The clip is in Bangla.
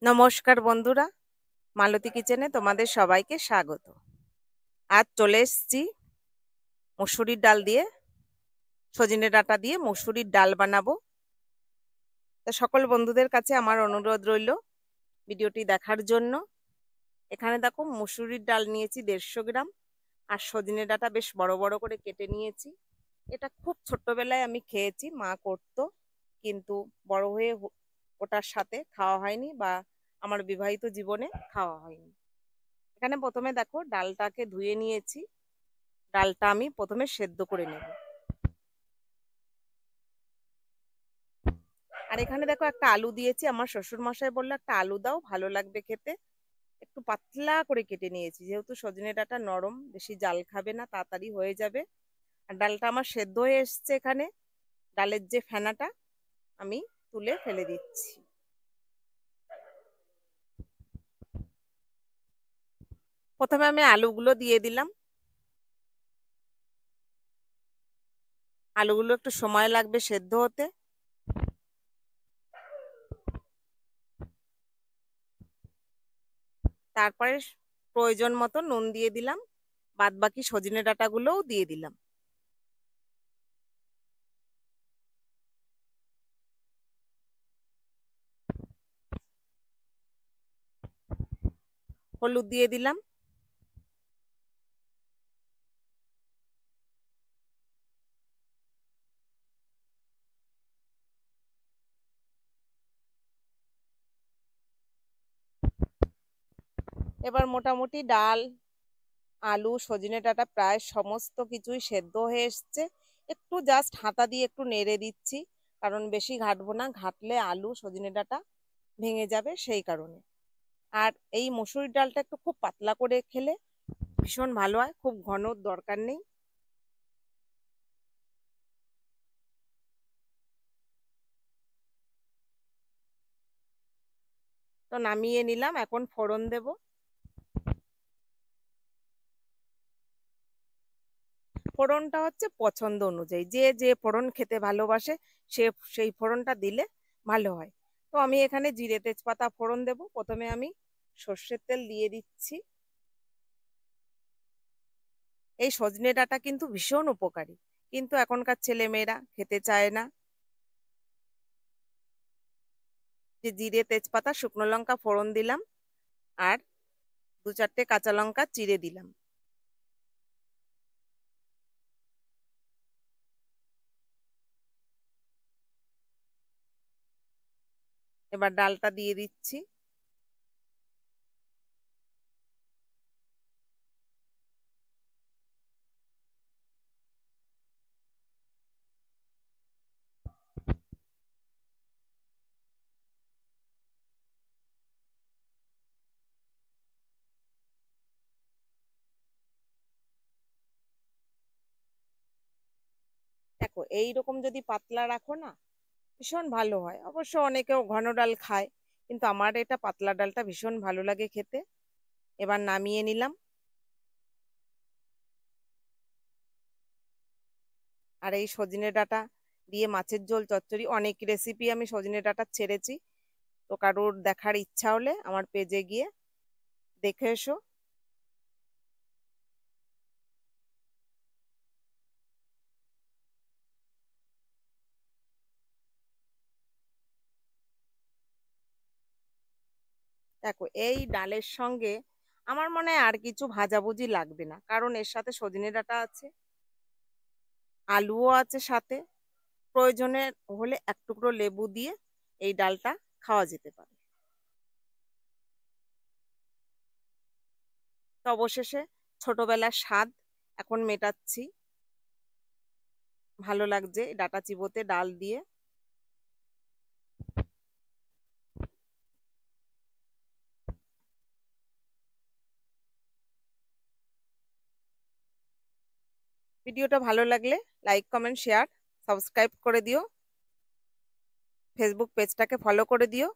নমস্কার বন্ধুরা, মালতী কিচেনে তোমাদের সবাইকে স্বাগত। আজ চলে এসেছি মসুরির ডাল দিয়ে, সজনে ডাঁটা দিয়ে মসুরির ডাল বানাবো। তো সকল বন্ধুদের কাছে আমার অনুরোধ রইল ভিডিওটি দেখার জন্য। এখানে দেখো মসুরির ডাল নিয়েছি 150 গ্রাম, আর সজনে ডাঁটা বেশ বড় বড় করে কেটে নিয়েছি। এটা খুব ছোট্টবেলায় আমি খেয়েছি, মা করতো, কিন্তু বড় হয়ে ওটার সাথে খাওয়া হয়নি বা আমার বিবাহিত জীবনে খাওয়া হয়নি। এখানে প্রথমে দেখো ডালটাকে ধুয়ে নিয়েছি। ডালটা আমি প্রথমে সেদ্ধ করে নেব। আর এখানে দেখো একটা আলু দিয়েছি, আমার শ্বশুর মশাই বললো একটা আলু দাও, ভালো লাগবে খেতে। একটু পাতলা করে কেটে নিয়েছি, যেহেতু সজনে ডাঁটা নরম, বেশি জাল খাবে না, তাড়াতাড়ি হয়ে যাবে। আর ডালটা আমার সেদ্ধ হয়ে এসছে। এখানে ডালের যে ফেনাটা আমি তুলে ফেলে দিচ্ছি। প্রথমে আমি আলুগুলো দিয়ে দিলাম। আলুগুলো একটু সময় লাগবে সেদ্ধ হতে। তারপরে প্রয়োজন মতো নুন দিয়ে দিলাম, বাদ বাকি সজনে ডাঁটাগুলোও দিয়ে দিলাম। হলুদ দিয়ে দিলাম। এবার মোটামুটি ডাল, আলু, সজনে ডাঁটা প্রায় সমস্ত কিছুই সেদ্ধ হয়ে এসছে। একটু জাস্ট হাতা দিয়ে একটু নেড়ে দিচ্ছি, কারণ বেশি ঘাটবো না, ঘাটলে আলু সজনে ডাঁটা ভেঙে যাবে, সেই কারণে। আর এই মসুরির ডালটা একটু খুব পাতলা করে খেলে ভীষণ ভালো হয়, খুব ঘন দরকার নেই। তো নামিয়ে নিলাম, এখন ফোড়ন দেব। ফোড়নটা হচ্ছে পছন্দ অনুযায়ী, যে যে ফোড়ন খেতে ভালোবাসে সে সেই ফোড়নটা দিলে ভালো হয়। তো আমি এখানে জিরে তেজপাতা ফোড়ন দেব। প্রথমে আমি সর্ষের তেল দিয়ে দিচ্ছি। এই সজনে ডাঁটা কিন্তু ভীষণ উপকারী, কিন্তু এখনকার ছেলে মেয়েরা খেতে চায় না। যে জিরে তেজপাতা শুকনো লঙ্কা ফোড়ন দিলাম, আর 2-4টে কাঁচা লঙ্কা চিড়ে দিলাম। এবার ডালটা দিয়ে দিচ্ছি। দেখো এইরকম যদি পাতলা রাখো না, ভীষণ ভালো হয়। অবশ্য অনেকেও ঘন ডাল খায়, কিন্তু আমার এটা পাতলা ডালটা ভীষণ ভালো লাগে খেতে। এবার নামিয়ে নিলাম। আর এই সজনে ডাঁটা দিয়ে মাছের ঝোল, চচ্চড়ি, অনেক রেসিপি আমি সজনে ডাঁটা ছেড়েছি। তো কারোর দেখার ইচ্ছা হলে আমার পেজে গিয়ে দেখে এসো। দেখো এই ডালের সঙ্গে আমার মনে হয় আর কিছু ভাজাভুজি লাগবে না, কারণ এর সাথে সজনে ডাঁটা আছে, আলুও আছে সাথে। প্রয়োজনে হলে এক টুকরো লেবু দিয়ে এই ডালটা খাওয়া যেতে পারে। তো অবশেষে ছোটবেলার স্বাদ এখন মেটাচ্ছি। ভালো লাগছে ডাঁটা চিবোতে ডাল দিয়ে। ভিডিওটা ভালো লাগলে লাইক, কমেন্ট, শেয়ার, সাবস্ক্রাইব করে দিও। ফেসবুক পেজটাকে ফলো করে দিও।